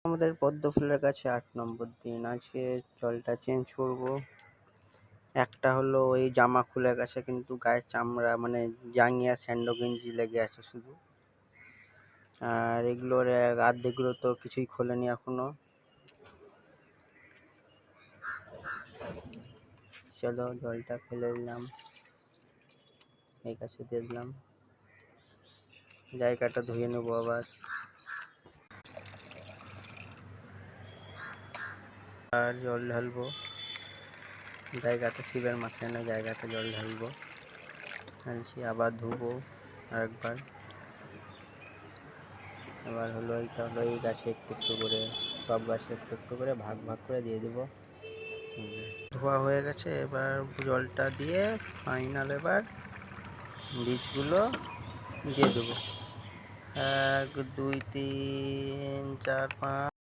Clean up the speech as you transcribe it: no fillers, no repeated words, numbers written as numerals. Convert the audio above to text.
আমাদের পদ্ম ফুলের কাছে 8 নম্বর দিন। আজকে জলটা চেঞ্জ করব। একটা হলো ওই জামা খুলে গেছে, কিন্তু গায়ের চামড়া মানে জাঙ্গিয়া স্যান্ডো গেঞ্জি লেগে আছে শুধু। আর এগুলোর আর্ধেকগুলো তো কিছুই খোলেনি এখনো। চলো জলটা ফেলে দিলাম, এই কাছে দিয়ে দিলাম, জায়গাটা ধুয়ে নেবো আবার। আর জল ঢালবো জায়গাটা, শিবের মাথায় না জায়গাটা জল ঢালবো, ঢালছি আবার ধুবো আরেকবার। এবার হলো এইটা হলো এই গাছে একটু একটু করে, সব গাছে একটু একটু করে ভাগ ভাগ করে দিয়ে দেবো। ধোয়া হয়ে গেছে, এবার জলটা দিয়ে ফাইনাল এবার বীজগুলো দিয়ে দেবো। 1 2 3 4 5